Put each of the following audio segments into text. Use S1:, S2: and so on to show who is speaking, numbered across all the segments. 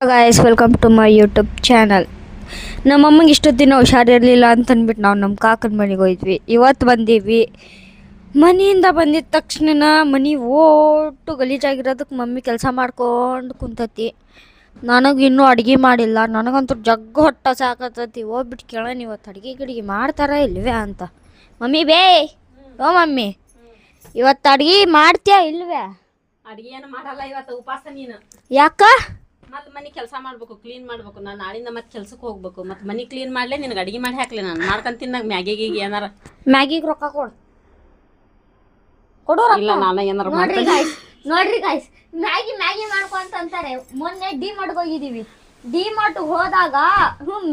S1: Guys welcome to my YouTube channel. ನಮ್ಮ ಅಮ್ಮಂಗೆ ಇಷ್ಟೊತ್ತಿನ ಹುಷಾರಿರಲಿಲ್ಲ ಅಂತ ಅಂದ್ಬಿಟ್ಟು ನಾವು ನಮ್ಮ ಕಾಕನ ಮನೆಗೆ ಹೋಯ್ದ್ವಿ. ಇವತ್ತು ಬಂದೀವಿ. ಮನೆಯಿಂದ ಬಂದಿದ್ದ ತಕ್ಷಣ ಮನೆ ಓಟು ಗಲೀಜಾಗಿರೋದಕ್ಕೆ ಮಮ್ಮಿ ಕೆಲಸ ಮಾಡ್ಕೊಂಡು ಕುಂತತಿ. ನನಗೆ ಇನ್ನೂ ಅಡುಗೆ ಮಾಡಿಲ್ಲ. ನನಗಂತೂ ಜಗ್ಗು ಹೊಟ್ಟೆ ಸಾಕತ್ತತಿ. ಹೋಗ್ಬಿಟ್ಟು ಕೇಳೋಣ ಇವತ್ತು ಅಡುಗೆ ಗಿಡಿಗೆ ಮಾಡ್ತಾರಾ ಇಲ್ವೇ ಅಂತ. ಮಮ್ಮಿ ಬೇ ಓ ಮಮ್ಮಿ, ಇವತ್ತು ಅಡುಗೆ ಮಾಡ್ತೀಯಾ ಇಲ್ವೇ?
S2: ಅಡಿಗೆ ಏನು ಮಾಡಲ್ಲ ಇವತ್ತು, ಉಪವಾಸ ನೀನು.
S1: ಯಾಕ?
S2: ಮತ್ತೆ ಮನೆ ಕೆಲಸ ಮಾಡ್ಬೇಕು, ಕ್ಲೀನ್ ಮಾಡ್ಬೇಕು. ನಾನು ನಾಳಿಂದ ಮತ್ತೆ ಕೆಲ್ಸಕ್ಕೆ ಹೋಗ್ಬೇಕು. ಮತ್ತೆ ಮನೆ ಕ್ಲೀನ್ ಮಾಡ್ಲೆ, ನಿನಗೆ ಅಡಿಗೆ ಮಾಡಿ ಹಾಕ್ಲಿ. ನಾನು ಮಾಡ್ಕೊಂತೀನಿ. ನಂಗೆ ಮ್ಯಾಗಿಗೆ ಏನಾರ
S1: ಮ್ಯಾಗಿಗೆ ರೊಕ್ಕ ಕೊಡು
S2: ಇಲ್ಲ, ನಾನು ಏನಾರ ಮಾಡ್ತೀನಿ.
S1: ನೋಡ್ರಿ ಗಾಯ್ಸ್, ಮ್ಯಾಗಿ ಮಾಡ್ಕೊಂತ ಅಂತಾರೆ. ಮೊನ್ನೆ ಡಿ ಮಾರ್ಟ್ಗೆ ಹೋಗಿದ್ದೀವಿ. ಡಿ ಮಾರ್ಟ್ ಹೋದಾಗ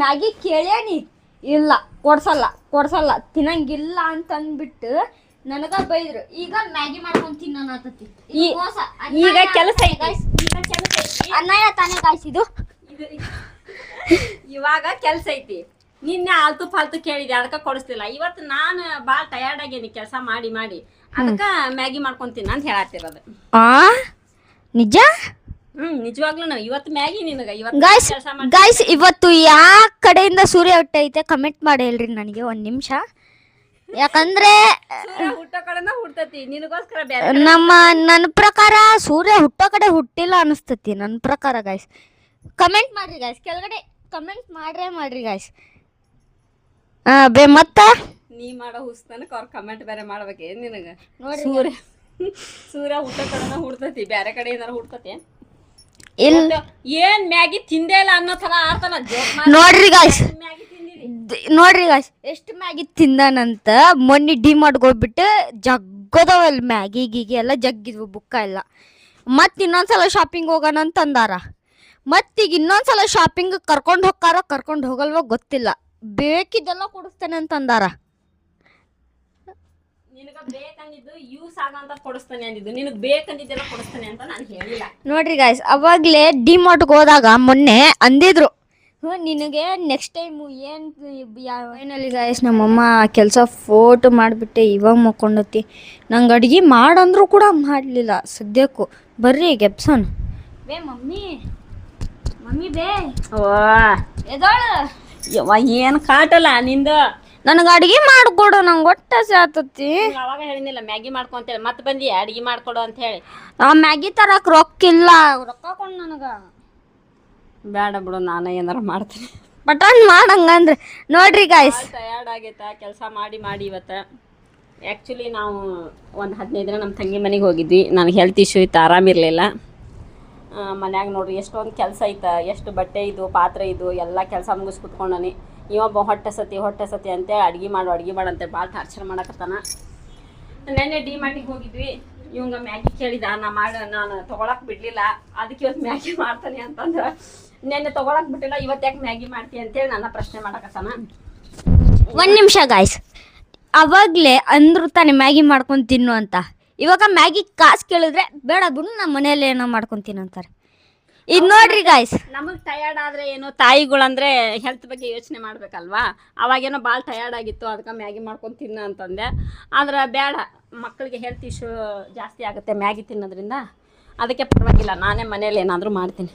S1: ಮ್ಯಾಗಿ ಕೇಳೇನಿ, ಇಲ್ಲ ಕೊಡ್ಸಲ್ಲ ತಿನ್ನಂಗಿಲ್ಲ ಅಂತ ಅಂದ್ಬಿಟ್ಟು ನನಗ ಬೈದ್ರು. ಈಗ ಮ್ಯಾಗಿ ಮಾಡ್ಕೊಂಡ್ ತಿನ್ನೋಣಾತತಿ.
S2: ಈಗ ಕೆಲಸ
S1: ಅನ್ಯಾಯ ತಾನೇ ಗಾಯ್ಸ್ ಇದು.
S2: ಇವಾಗ ಕೆಲಸ ಐತಿ. ನಿನ್ನೆ ಆಲ್ತು ಫಾಲ್ತು ಕೇಳಿದೆ, ಅದಕ್ಕೆ ಕೊಡಿಸ್ತಿಲ್ಲ. ಇವತ್ತು ನಾನು ಭಾಳ ಟಯರ್ಡ್ ಆಗೇನಿ ಕೆಲಸ ಮಾಡಿ ಅದಕ್ಕೆ ಮ್ಯಾಗಿ ಮಾಡ್ಕೊಂತೀನಿ ಅಂತ ಹೇಳತ್ತಿರೋದು.
S1: ನಿಜ?
S2: ನಿಜವಾಗ್ಲೂ ನಾವು ಇವತ್ತು ಮ್ಯಾಗಿ ನಿನಗೆ
S1: ಗಾಯ್ಸ್ ಇವತ್ತು ಯಾವ ಕಡೆಯಿಂದ ಸೂರ್ಯ ಹುಟ್ಟೈತೆ ಕಮೆಂಟ್ ಮಾಡಿ ಹೇಳ್ರಿ ನನಗೆ ಒಂದು ನಿಮಿಷ. ಯಾಕಂದ್ರೆ
S2: ಹುಟ್ಟೋ ಕಡೆನ ಹುಡ್ತತಿ, ನಿನಗೋಸ್ಕರ
S1: ನನ್ನ ಪ್ರಕಾರ ಸೂರ್ಯ ಹುಟ್ಟೋ ಕಡೆ ಹುಟ್ಟಿಲ್ಲ ಅನಿಸ್ತತಿ ನನ್ನ ಪ್ರಕಾರ. ಗಾಯ್ಸ್ ಕಮೆಂಟ್ ಮಾಡ್ರಿ ಗಾಯ್ಸ್, ಕೆಳಗಡೆ ಕಮೆಂಟ್ ಮಾಡ್ರಿ ಗಾಯ್ಸ್. ಮತ್ತ
S2: ನೀ ಮಾಡೋ ಹುಸ್ತನಕ್ಕೆ ಅವ್ರ ಕಮೆಂಟ್ ಬೇರೆ ಮಾಡ್ಬೇಕೆ ನಿನಗೆ?
S1: ನೋಡಿ
S2: ಸೂರ್ಯ ಹುಟ್ಟೋ ಕಡೆನ ಹುಡ್ತತಿ, ಬೇರೆ ಕಡೆ ಏನಾರ ಹುಡ್ತತಿ
S1: ಇಲ್ಲ.
S2: ಏನ್ ಮ್ಯಾಗಿ ತಿಂದೇ ಇಲ್ಲ ಅನ್ನೋ ತರ ಆಡ್ತಾನ.
S1: ನೋಡ್ರಿ ಗಾಯ್ಸ್ ಎಷ್ಟು ಮ್ಯಾಗಿ ತಿಂದಾನಂತ. ಮೊನ್ನೆ ಡಿ ಮಾರ್ಟ್ಗೆ ಹೋಗ್ಬಿಟ್ಟು ಜಗ್ಗದವಲ್ ಮ್ಯಾಗಿ ಗೀಗಿ ಎಲ್ಲ ಜಗ್ಗಿದ್ವು, ಬುಕ್ಕ ಎಲ್ಲ. ಮತ್ತೆ ಇನ್ನೊಂದ್ಸಲ ಶಾಪಿಂಗ್ ಹೋಗೋಣ ಅಂತ ಅಂದಾರ. ಮತ್ತೀಗ ಇನ್ನೊಂದ್ಸಲ ಶಾಪಿಂಗ್ ಕರ್ಕೊಂಡು ಹೋಗಲ್ವ ಗೊತ್ತಿಲ್ಲ. ಬೇಕಿದ್ದೆಲ್ಲ ಕೊಡಿಸ್ತೇನೆ ಅಂತ ಅಂದಾರ.
S2: ನಿನಗ ಬೇಕಂದಿದ್ದು ಯೂಸ್ ಆಗಂತ ಕೊಡಿಸ್ತಾನೆ ಅಂದಿದ್ದು, ನಿನಗೆ ಬೇಕಂದಿದ್ದೆಲ್ಲ ಕೊಡಿಸ್ತಾನೆ ಅಂತ ನಾನು ಹೇಳಿಲ್ಲ.
S1: ನೋಡ್ರಿ ಗಾಯ್ಸ್, ಅವಾಗಲೇ ಡಿ ಮಾರ್ಟ್ಗೆ ಹೋದಾಗ ಮೊನ್ನೆ ಅಂದಿದ್ರು, ನಿನಗೆ ನೆಕ್ಸ್ಟ್ ಟೈಮು ಏನು ಫೈನಲಿ ಗಾಯ್ಸ್ ನಮ್ಮಮ್ಮ ಕೆಲಸ ಫೋಟೋ ಮಾಡಿಬಿಟ್ಟೆ ಇವಾಗ ಮಕ್ಕೊಂಡತಿ. ನಂಗೆ ಅಡುಗೆ ಮಾಡಂದ್ರೂ ಕೂಡ ಮಾಡಲಿಲ್ಲ ಸದ್ಯಕ್ಕೂ. ಬರ್ರಿ ಗೆಪ್ಸನ್ ಬೇ ಮಮ್ಮಿ ಬೇ ಎದೋಳು
S2: ಏನು ಕಾಟಲ್ಲ ನಿಂದು.
S1: ನನಗೆ ಅಡುಗೆ ಮಾಡಿಕೊಡು, ನಂಗೆ ಹೊಟ್ಟೆ ಸಾತತಿ.
S2: ಅವಾಗ ಹೇಳಿನಿಲ್ಲ ಮ್ಯಾಗಿ ಮಾಡ್ಕೊಂತೇಳಿ, ಮತ್ತೆ ಬಂದಿ ಅಡುಗೆ ಮಾಡ್ಕೊಡು ಅಂತ ಹೇಳಿ.
S1: ಆ ಮ್ಯಾಗಿ ತರಕ್ಕೆ ರೊಕ್ಕ ಇಲ್ಲ, ರೊಕ್ಕ ಕೊಂಡು ನನಗೆ
S2: ಬೇಡ ಬಿಡು, ನಾನು ಏನಾರ ಮಾಡ್ತೀನಿ.
S1: ಬಟನ್ ಮಾಡಂಗಂದ್ರೆ. ನೋಡ್ರಿ ಗಾಯ್ಸ್,
S2: ಟಯರ್ಡ್ ಆಗೈತಾ ಕೆಲಸ ಮಾಡಿ ಇವತ್ತು. ಆ್ಯಕ್ಚುಲಿ ನಾವು ಒಂದು 15 ದಿನ ನಮ್ಮ ತಂಗಿ ಮನೆಗೆ ಹೋಗಿದ್ವಿ. ನನಗೆ ಹೆಲ್ತ್ ಇಶ್ಯೂ ಇತ್ತು, ಆರಾಮಿರಲಿಲ್ಲ. ಮನ್ಯಾಗ ನೋಡ್ರಿ ಎಷ್ಟೊಂದು ಕೆಲಸ ಐತೆ, ಎಷ್ಟು ಬಟ್ಟೆ ಇದು ಪಾತ್ರೆ ಇದು ಎಲ್ಲ ಕೆಲಸ ಮುಗಿಸ್ ಕುತ್ಕೊಂಡನಿ. ಇವೊಬ್ಬ ಹೊಟ್ಟೆ ಸತಿ ಅಂತೇಳಿ ಅಡುಗೆ ಮಾಡು ಅಂತೇಳಿ ಭಾಳ ಟಾರ್ಚರ್ ಮಾಡಕತ್ತಾನ. ನೆನ್ನೆ ಡಿ ಮಾರ್ಟಿಗೆ ಹೋಗಿದ್ವಿ. ಇವಂಗ ಮ್ಯಾಗಿ ಕೇಳಿದ, ನಾನು ತೊಗೊಳಕ್ಕೆ ಬಿಡಲಿಲ್ಲ. ಅದಕ್ಕೆ ಇವತ್ತು ಮ್ಯಾಗಿ ಮಾಡ್ತಾನೆ ಅಂತಂದ್ರೆ, ನೆನ್ನೆ ತೊಗೊಳಕ್ಕೆ ಬಿಟ್ಟಿಲ್ಲ, ಇವತ್ತು ಯಾಕೆ ಮ್ಯಾಗಿ ಮಾಡ್ತೀನಿ ಅಂತೇಳಿ ನನ್ನ ಪ್ರಶ್ನೆ ಮಾಡಕತ್ತಾನ.
S1: ಒಂದು ನಿಮಿಷ ಗಾಯ್ಸ್, ಅವಾಗಲೇ ಅಂದ್ರು ತಾನೆ ಮ್ಯಾಗಿ ಮಾಡ್ಕೊಂಡು ತಿನ್ನು ಅಂತ. ಇವಾಗ ಮ್ಯಾಗಿ ಕಾಸು ಕೇಳಿದ್ರೆ ಬೇಡ ಬಿಡು, ನಮ್ಮ ಮನೆಯಲ್ಲಿ ಏನೋ ಮಾಡ್ಕೊತೀನಿ ಅಂತಾರೆ. ಇದು ನೋಡ್ರಿ ಗಾಯ್ಸ್,
S2: ನಮಗೆ ಟಯರ್ಡ್ ಆದರೆ ಏನು, ತಾಯಿಗಳಂದರೆ ಹೆಲ್ತ್ ಬಗ್ಗೆ ಯೋಚನೆ ಮಾಡಬೇಕಲ್ವಾ. ಅವಾಗೇನೋ ಭಾಳ ಟಯರ್ಡ್ ಆಗಿತ್ತು, ಅದಕ್ಕೆ ಮ್ಯಾಗಿ ಮಾಡ್ಕೊಂಡು ತಿನ್ನು ಅಂತಂದೆ. ಆದ್ರೆ ಬೇಡ, ಮಕ್ಕಳಿಗೆ ಹೆಲ್ತ್ ಇಶ್ಯೂ ಜಾಸ್ತಿ ಆಗುತ್ತೆ ಮ್ಯಾಗಿ ತಿನ್ನೋದ್ರಿಂದ. ಅದಕ್ಕೆ ಪರವಾಗಿಲ್ಲ, ನಾನೇ ಮನೇಲಿ ಏನಾದರೂ ಮಾಡ್ತೀನಿ.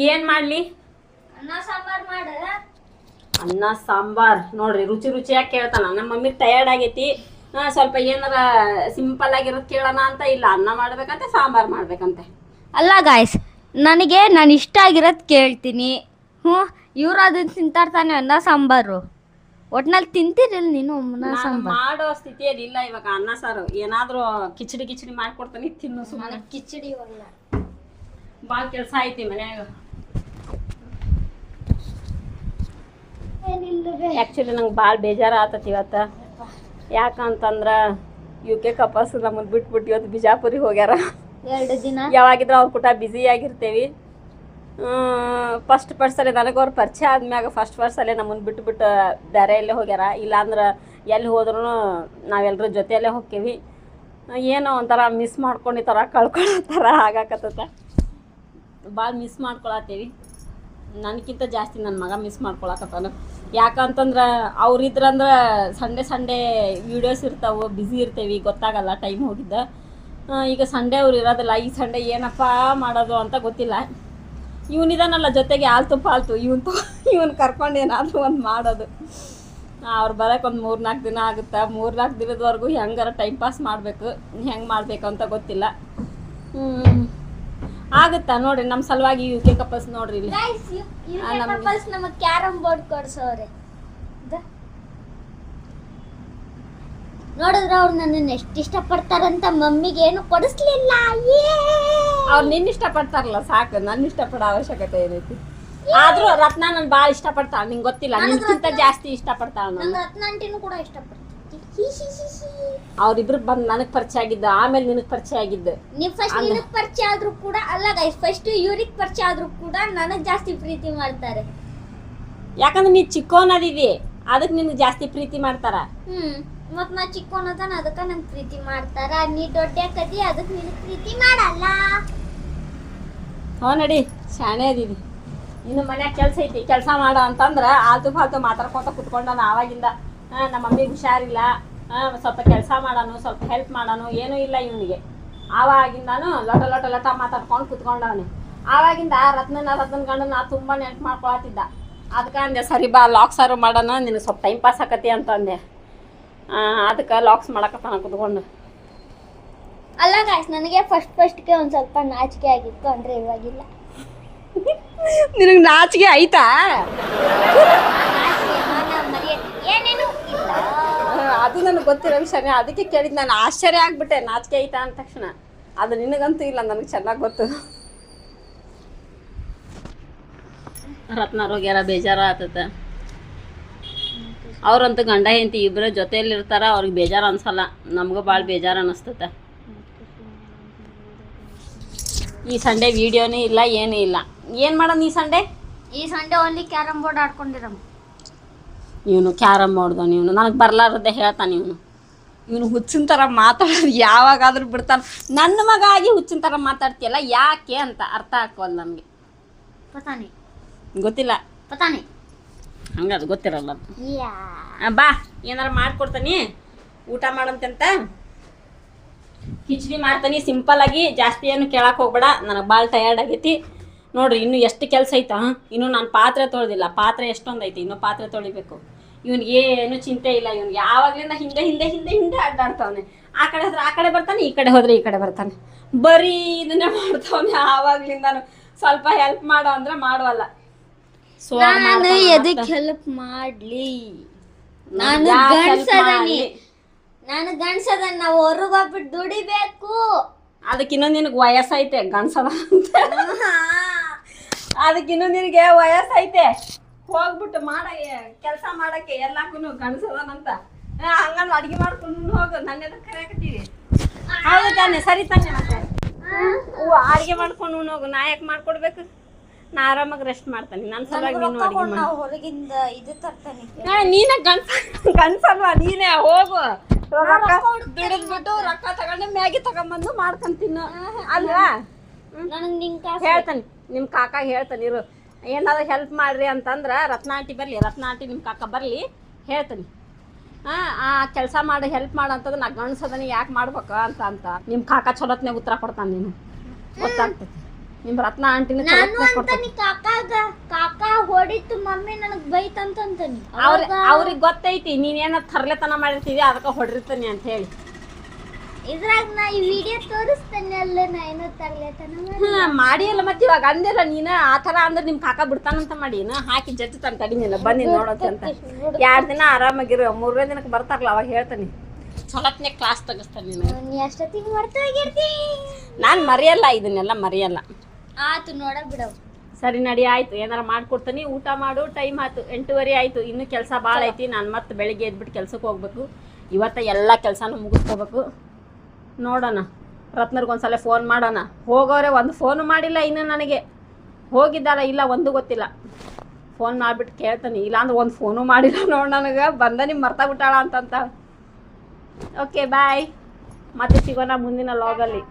S2: ಏನು ಮಾಡಲಿ? ಅನ್ನ ಸಾಂಬಾರು ನೋಡ್ರಿ, ರುಚಿಯಾಗಿ ಕೇಳ್ತಾನ. ನಮ್ಮ ಮಮ್ಮಿ ಟಯರ್ಡ್ ಆಗೈತಿ, ಸ್ವಲ್ಪ ಏನಾರ ಸಿಂಪಲ್ ಆಗಿರೋದು ಕೇಳೋಣ ಅಂತ. ಇಲ್ಲ, ಅನ್ನ ಮಾಡ್ಬೇಕಂತೆ, ಸಾಂಬಾರು ಮಾಡ್ಬೇಕಂತೆ.
S1: ಅಲ್ಲ ಗಾಯ್ಸ್, ನನಗೆ ನಾನು ಇಷ್ಟ ಆಗಿರೋದು ಕೇಳ್ತೀನಿ. ಇವ್ರು ಅದನ್ನ ತಿಂತಾರ್ತಾನೆ ಅನ್ನ ಸಾಂಬಾರು. ಒಟ್ನಲ್ಲಿ ತಿಂತೀರಿಲ್ಲ ನೀನು ಅನ್ನ ಸಾಂಬಾರು?
S2: ಮಾಡೋ ಸ್ಥಿತಿಯಲ್ಲಿ ಇಲ್ಲ ಇವಾಗ. ಅನ್ನ ಸಾರು ಏನಾದರೂ ಕಿಚಡಿ ಮಾಡ್ಕೊಡ್ತಾನೆ, ತಿನ್ನು ಸುಮ್ಮನೆ.
S1: ಕಿಚಡಿ ಅಲ್ಲ,
S2: ಭಾಳ ಕೆಲಸ ಐತಿ ಮನ್ಯಾಗ. ಆ್ಯಕ್ಚುಲಿ ನಂಗೆ ಭಾಳ ಬೇಜಾರು ಆತತಿ ಇವತ್ತು. ಯಾಕಂತಂದ್ರೆ UK ಕಪಾಸ್ ನಮ್ಮನ್ನು ಬಿಟ್ಬಿಟ್ಟು ಇವತ್ತು ಬಿಜಾಪುರಿಗೆ ಹೋಗ್ಯಾರ.
S1: 2 ದಿನ
S2: ಯಾವಾಗಿದ್ರು ಅವ್ರ ಕೂಟ ಬ್ಯುಸಿಯಾಗಿರ್ತೇವೆ. ಫಸ್ಟ್ ಸಲ ನನಗೆ ಅವ್ರು ಪರಿಚಯ ಆದ್ಮ್ಯಾಗ ಫಸ್ಟ್ ಸಲ ನಮ್ಮನ್ನು ಬಿಟ್ಬಿಟ್ಟು ಬೇರೆ ಎಲ್ಲೇ ಹೋಗ್ಯಾರ. ಇಲ್ಲಾಂದ್ರೆ ಎಲ್ಲಿ ಹೋದ್ರೂ ನಾವೆಲ್ಲರೂ ಜೊತೆಯಲ್ಲೇ ಹೋಗ್ತೀವಿ. ಏನೋ ಒಂಥರ ಮಿಸ್ ಮಾಡ್ಕೊಂಡು ಈ ಥರ ಕಳ್ಕೊಳ್ಳೋ ಥರ ಆಗಾಕತ್ತ. ಭಾಳ ಮಿಸ್ ಮಾಡ್ಕೊಳತ್ತೀವಿ. ನನಗಿಂತ ಜಾಸ್ತಿ ನನ್ನ ಮಗ ಮಿಸ್ ಮಾಡ್ಕೊಳಕತ್ತಾನ. ಯಾಕಂತಂದ್ರೆ ಅವ್ರಿದ್ರಂದ್ರೆ ಸಂಡೇ ವೀಡಿಯೋಸ್ ಇರ್ತಾವೆ, ಬ್ಯುಸಿ ಇರ್ತೇವೆ, ಗೊತ್ತಾಗಲ್ಲ ಟೈಮ್ ಹೋಗಿದ್ದ. ಈಗ ಸಂಡೇ ಅವ್ರು ಇರೋದಿಲ್ಲ. ಈ ಸಂಡೇ ಏನಪ್ಪ ಮಾಡೋದು ಅಂತ ಗೊತ್ತಿಲ್ಲ. ಇವನಿದಾನಲ್ಲ ಜೊತೆಗೆ ಆಲ್ತು ಪಾಲ್ತು ಇವನು ಕರ್ಕೊಂಡು ಏನಾದರೂ ಒಂದು ಮಾಡೋದು. ಅವ್ರು ಬರೋಕೆ ಒಂದು 3-4 ದಿನ ಆಗುತ್ತೆ. 3-4 ದಿನದವರೆಗೂ ಹೆಂಗಾರ ಟೈಮ್ ಪಾಸ್ ಮಾಡಬೇಕು. ಹೆಂಗೆ ಮಾಡಬೇಕು ಅಂತ ಗೊತ್ತಿಲ್ಲ. ಆಗುತ್ತಾ ನೋಡ್ರಿ, ನಮ್ಮ ಸಲುವಾಗಿ ಯು ಕೆ ಕಪಲ್ಸ್ ನೋಡ್ರಿ ಇಲ್ಲಿ
S1: ನಮಗೆ ಕ್ಯಾರಮ್ ಬೋರ್ಡ್ ಕೊಡ್ಸೋರೆ. ನೋಡಿದ್ರೆ ಅವ್ರು ನನ್ನನ್ನು ಎಷ್ಟು ಇಷ್ಟಪಡ್ತಾರಂತ ಮಮ್ಮಿಗೆ ಏನು ಕೊಡಿಸ್ಲಿಲ್ಲ.
S2: ಅವ್ರು ನಿನ್ನ ಇಷ್ಟಪಡ್ತಾರಲ್ಲ ಸಾಕು, ನನ್ನ ಇಷ್ಟಪಡೋ ಅವಶ್ಯಕತೆ ಏನೈತಿ. ಆದ್ರೂ ರತ್ನ ನನ್ ಭಾಳ ಇಷ್ಟಪಡ್ತಾಳ, ನಿಂಗೆ ಗೊತ್ತಿಲ್ಲ, ನಿನ್ಕಿಂತ ಜಾಸ್ತಿ ಇಷ್ಟಪಡ್ತಾಳ.
S1: ರತ್ನ ಆಂಟಿನೂ ಕೂಡ ಇಷ್ಟಪಡ್ತಾರೆ.
S2: ಅವ್ರಿಬ್ರು ಬಂದು ನನಗೆ ಪರಿಚಯ ಆಗಿದ್ದ, ಆಮೇಲೆ ನಿನಗೆ ಪರಿಚಯ ಆಗಿದ್ದ.
S1: ನೀವು ಫಸ್ಟ್ ನಿನಗೆ ಪರಿಚಯ ಆದ್ರೂ ಕೂಡ ಅಲ್ಲ ಗೈಸ್, ಫಸ್ಟ್ ಇವ್ರಿಗೆ ಪರಿಚಯ ಆದ್ರೂ ಕೂಡ ನನಗೆ ಜಾಸ್ತಿ ಪ್ರೀತಿ ಮಾಡ್ತಾರೆ.
S2: ಯಾಕಂದ್ರೆ ನೀ ಚಿಕ್ಕೋನದಿದಿ, ಅದಕ್ಕೆ ನಿನಗೆ ಜಾಸ್ತಿ ಪ್ರೀತಿ ಮಾಡ್ತಾರ.
S1: ಮತ್ ನಾ ಚಿಕ್ಕೋನದನ ಅದಕ್ಕೆ ನಂಗೆ ಪ್ರೀತಿ ಮಾಡ್ತಾರ. ನೀ ದೊಡ್ಡ ಕದಿ ಅದಕ್ಕೆ ನಿನಗೆ ಪ್ರೀತಿ ಮಾಡಲ್ಲ.
S2: ಹೋ ನಡಿ, ಶಾಣೆ ಅದಿದಿ. ಇನ್ನು ಮನ್ಯಾಗ ಕೆಲಸ ಐತಿ, ಕೆಲಸ ಮಾಡೋ ಅಂತಂದ್ರೆ ಆಲ್ತು ಫಾಲ್ತು ಮಾತಾಡ್ಕೊತ ಕುತ್ಕೊಂಡಾನ ಆವಾಗಿಂದ. ನಮ್ಮ ಮಮ್ಮಿಗೆ ಹುಷಾರಿಲ್ಲ, ಸ್ವಲ್ಪ ಕೆಲಸ ಮಾಡೋನು, ಸ್ವಲ್ಪ ಹೆಲ್ಪ್ ಮಾಡೋನು, ಏನೂ ಇಲ್ಲ ಇವನಿಗೆ. ಆವಾಗಿಂದಾನು ಲಟ ಮಾತಾಡ್ಕೊಂಡು ಕುತ್ಕೊಂಡವನೆ. ಆವಾಗಿಂದ ರತ್ನ ಗಂಡನ ತುಂಬ ನೆನ್ಪು ಮಾಡ್ಕೊಳತ್ತಿದ್ದ. ಅದಕ್ಕೆ ಅಂದೆ ಸರಿ ಬಾ ಲಾಕ್ಸ್ ಆರು ಮಾಡೋಣ, ನಿನಗೆ ಸ್ವಲ್ಪ ಟೈಮ್ ಪಾಸ್ ಆಕತಿ ಅಂತ ಅಂದೆ. ಅದಕ್ಕೆ ಲಾಕ್ಸ್ ಮಾಡಕತ್ತಾನ ಕುತ್ಕೊಂಡು.
S1: ಅಲ್ಲ ಗಾಯ್ಸ್, ನನಗೆ ಫಸ್ಟ್ಗೆ ಒಂದು ಸ್ವಲ್ಪ ನಾಚಿಕೆ ಆಗಿತ್ತು, ಅಂದರೆ ಇವಾಗಿಲ್ಲ.
S2: ನಿನಗೆ ನಾಚಿಕೆ ಆಯ್ತಾ?
S1: ಏನೇನು ಇಲ್ಲ,
S2: ಅದು ನನಗೆ ಗೊತ್ತಿರೋ ವಿಷಯನೇ, ಅದಕ್ಕೆ ಕೇಳಿದ್ದು. ನಾನು ಆಶ್ಚರ್ಯ ಆಗ್ಬಿಟ್ಟೆ ನಾಚಿಕೆ ಆಯ್ತಾ ಅಂದ ತಕ್ಷಣ. ಅದು ನಿನಗಂತೂ ಇಲ್ಲ, ನನಗೆ ಚೆನ್ನಾಗಿ ಗೊತ್ತು. ರತ್ನಾರೋಗ್ಯಾರ ಬೇಜಾರ ಆತತ. ಅವ್ರಂತೂ ಗಂಡ ಹೆಂಡತಿ ಇಬ್ಬರ ಜೊತೆಯಲ್ಲಿರ್ತಾರ, ಅವ್ರಿಗೆ ಬೇಜಾರು ಅನ್ಸಲ್ಲ. ನಮಗೂ ಭಾಳ ಬೇಜಾರು ಅನ್ನಿಸ್ತತ. ಈ ಸಂಡೇ ವಿಡಿಯೋನೇ ಇಲ್ಲ, ಏನೂ ಇಲ್ಲ. ಏನು ಮಾಡೋಣ ಈ ಸಂಡೇ
S1: ಓನ್ಲಿ ಕ್ಯಾರಮ್ ಬೋರ್ಡ್ ಆಡ್ಕೊಂಡಿರಮ್ಮ.
S2: ಇವನು ಕ್ಯಾರಮ್ ಬೋರ್ಡ್ದು ಇವನು ನನಗೆ ಬರ್ಲಾರದೆ ಹೇಳ್ತಾನೆ. ಇವನು ಹುಚ್ಚಿನ ಥರ ಮಾತಾಡೋದು ಯಾವಾಗಾದ್ರೂ ಬಿಡ್ತಾನೆ. ನನ್ನ ಮಗ ಆಗಿ ಹುಚ್ಚಿನ ಥರ ಮಾತಾಡ್ತೀಯಲ್ಲ ಯಾಕೆ ಅಂತ ಅರ್ಥ ಆಗ್ವಲ್ಲ ನನಗೆ.
S1: ಪತಾನೆ
S2: ಗೊತ್ತಿಲ್ಲ,
S1: ಪತಾನೆ
S2: ಹಂಗೆ ಅದು ಗೊತ್ತಿರಲ್ಲ. ಬಾ ಏನಾರು ಮಾಡ್ಕೊಡ್ತಾನೆ, ಊಟ ಮಾಡಂತಂತ. ಕಿಚಡಿ ಮಾಡ್ತಾನೆ ಸಿಂಪಲ್ಲಾಗಿ, ಜಾಸ್ತಿ ಏನು ಕೇಳಕ್ಕೆ ಹೋಗ್ಬೇಡ. ನನಗೆ ಭಾಳ ಟಯರ್ಡ್ ಆಗೈತಿ ನೋಡ್ರಿ. ಇನ್ನೂ ಎಷ್ಟು ಕೆಲಸ ಐತಾ. ಇನ್ನೂ ನಾನು ಪಾತ್ರೆ ತೊಳೆದಿಲ್ಲ, ಪಾತ್ರೆ ಎಷ್ಟೊಂದು ಐತಿ, ಇನ್ನೂ ಪಾತ್ರೆ ತೊಳಿಬೇಕು. ಇವ್ನಿಗೆ ಏನು ಚಿಂತೆ ಇಲ್ಲ. ಇವ್ನಿಗೆ ಯಾವಾಗಲಿಂದ ಹಿಂದೆ ಅಡ್ಡಾಡ್ತಾವನೆ. ಆ ಕಡೆ ಹೋದ್ರೆ ಆ ಕಡೆ ಬರ್ತಾನೆ, ಈ ಕಡೆ ಹೋದ್ರೆ ಈ ಕಡೆ ಬರ್ತಾನೆ. ಬರೀ ಇದನ್ನೇ ಮಾಡ್ತಾವನೆ ಆವಾಗ್ಲಿಂದಾನು. ಸ್ವಲ್ಪ ಹೆಲ್ಪ್ ಮಾಡೋ ಅಂದ್ರೆ ಮಾಡುವಲ್ಲ.
S1: ನಾನು ಎದಕ್ಕೆ ಹೆಲ್ಪ್ ಮಾಡಲಿ? ನಾನು ಗಂಡ್ಸದ, ನಾವು ಹೊರಗೋಗ್ಬಿಟ್ಟು ದುಡಿಬೇಕು.
S2: ಅದಕ್ಕಿನ್ನೂ ನಿನಗೆ ವಯಸ್ಸೈತೆ ಗಂಡ್ಸದ ಅಂತ. ಅದಕ್ಕಿನ್ನೂ ನಿನಗೆ ವಯಸ್ಸೈತೆ, ಹೋಗ್ಬಿಟ್ಟು ಕೆಲಸ ಮಾಡಕ್ಕೆ ಎಲ್ಲಾಕು ಗಂಡ್ಸದನಂತ. ಹಂಗಂದು ಅಡ್ಗೆ ಮಾಡ್ಕೊಂಡು ಹೋಗು, ನನ್ನ ಎದಕ್ಕೆ ಕರೆಯಾಕತ್ತೀವಿ? ಹೌದು ತಾನೆ, ಸರಿ ತಾನೆ. ಮತ್ತೆ ಅಡ್ಗೆ ಮಾಡ್ಕೊಂಡು ಹೋಗು, ನಾ ಯಾಕೆ ಮಾಡ್ಕೊಡ್ಬೇಕು? ನಾ ಆರಾಮಾಗಿ ರೆಸ್ಟ್ ಮಾಡ್ತಾನೆ. ನನ್ನ ಸಲುವಾಗಿ ನೀನು ಅಡ್ಗೆ
S1: ಹೊರಗಿಂದ ಇದು ತರ್ತಾನೆ.
S2: ನೀನ ಗಂಡ್ಸಲ್ವಾ? ನೀನೇ ಹೋಗು, ದುಡಿದ್ಬಿಟ್ಟು ರೊಕ್ಕ ತಗೊಂಡು ಮ್ಯಾಗಿ ತಗೊಂಬಂದು ಮಾಡ್ಕೊಂತೀನಿ ಅಲ್ವಾ? ಹೇಳ್ತಾನೆ ನಿಮ್ಮ ಕಾಕ, ಹೇಳ್ತಾನೆ ಇರು. ಏನಾದ್ರು ಹೆಲ್ಪ್ ಮಾಡ್ರಿ ಅಂತಂದ್ರೆ ರತ್ನ ಆಂಟಿ ಬರಲಿ, ರತ್ನ ಆಂಟಿ ನಿಮ್ಮ ಕಾಕ ಬರಲಿ, ಹೇಳ್ತಾನೆ. ಆ ಕೆಲಸ ಮಾಡಿ ಹೆಲ್ಪ್ ಮಾಡು ಅಂತಂದ್ರೆ ನಾ ಗಂಡ್ಸದನಿ ಯಾಕೆ ಮಾಡ್ಬೇಕು ಅಂತ ನಿಮ್ಮ ಕಾಕ ಚಲೋತ್ನಾಗ ಉತ್ತರ ಕೊಡ್ತಾನೆ. ನೀನು ಗೊತ್ತಾಗ್ತೈತಿ. ನಿಮ್ಮ ರತ್ನ ಆಂಟಿನ
S1: ಕಾಕ ಹೊಡಿತು ಮಮ್ಮಿ ನನಗೆ ಬೈತಂತಾನೆ.
S2: ಅವ್ರಿಗೆ ಗೊತ್ತೈತಿ ನೀನೇನ ತರ್ಲೆತನ ಮಾಡಿರ್ತೀವಿ, ಅದಕ್ಕೆ ಹೊಡಿರ್ತಾನೆ ಅಂತ ಹೇಳಿ.
S1: ಇದ್ರಾಗ ನಾ ಈ ವಿಡಿಯೋ ತೋರಿಸ್ತೇನೆ ಅಲ್ಲ, ನಾ ಏನೋ ತರ್ಲೆತನ
S2: ಮಾಡಿ ಅಲ್ಲ. ಮತ್ತೆ ಇವಾಗ ಅಂದಿಲ್ಲ ನೀನು ಆ ಥರ ಅಂದ್ರೆ ನಿಮ್ಮ ಕಾಕ ಬಿಡ್ತಾನಂತ ಮಾಡಿ ಹಾಕಿ ಜಡ್ಜ್ ತಾನು ತಡಿನಿಲ್ಲ ಬನ್ನಿ ನೋಡೋಕೆ ಅಂತ. 2 ದಿನ ಆರಾಮಾಗಿರು, 3ನೇ ದಿನಕ್ಕೆ ಬರ್ತಾರಲ್ಲ ಅವಾಗ ಹೇಳ್ತಾನೆ. ಚಲೋತ್ನೇ ಕ್ಲಾಸ್ ತೆಗಿಸ್ತಾನೆ.
S1: ನೀನು ಅಷ್ಟೊತ್ತಿಗೆ ಮರ್ತೋಗಿರ್ತಿ.
S2: ನಾನು ಮರೆಯಲ್ಲ, ಇದನ್ನೆಲ್ಲ ಮರೆಯಲ್ಲ.
S1: ಆತು ನೋಡ ಬಿಡವು.
S2: ಸರಿ ನಡಿ, ಆಯ್ತು. ಏನಾರ ಮಾಡ್ಕೊಡ್ತೀನಿ, ಊಟ ಮಾಡು. ಟೈಮ್ ಆಯ್ತು, 8:30 ಆಯಿತು. ಇನ್ನೂ ಕೆಲಸ ಭಾಳ ಐತಿ. ನಾನು ಮತ್ತೆ ಬೆಳಿಗ್ಗೆ ಎದ್ಬಿಟ್ಟು ಕೆಲ್ಸಕ್ಕೆ ಹೋಗ್ಬೇಕು. ಇವತ್ತು ಎಲ್ಲ ಕೆಲಸನೂ ಮುಗಿಸ್ಕೋಬೇಕು. ನೋಡೋಣ, ರತ್ನರ್ಗೊಂದ್ಸಲ ಫೋನ್ ಮಾಡೋಣ. ಹೋಗೋರೆ ಒಂದು ಫೋನು ಮಾಡಿಲ್ಲ ಇನ್ನು ನನಗೆ. ಹೋಗಿದ್ದಾರ ಇಲ್ಲ ಒಂದು ಗೊತ್ತಿಲ್ಲ. ಫೋನ್ ಮಾಡಿಬಿಟ್ಟು ಕೇಳ್ತಾನೆ. ಇಲ್ಲಾಂದ್ರೆ ಒಂದು ಫೋನು ಮಾಡಿಲ್ಲ ನೋಡಿ ನನಗೆ. ಬಂದ ನಿಮ್ಮ ಮರ್ತಾ ಬಿಟ್ಟಾಳ ಅಂತಂತ. ಓಕೆ ಬಾಯ್, ಮತ್ತೆ ಸಿಗೋಣ ಮುಂದಿನ ಲಾಗಲ್ಲಿ.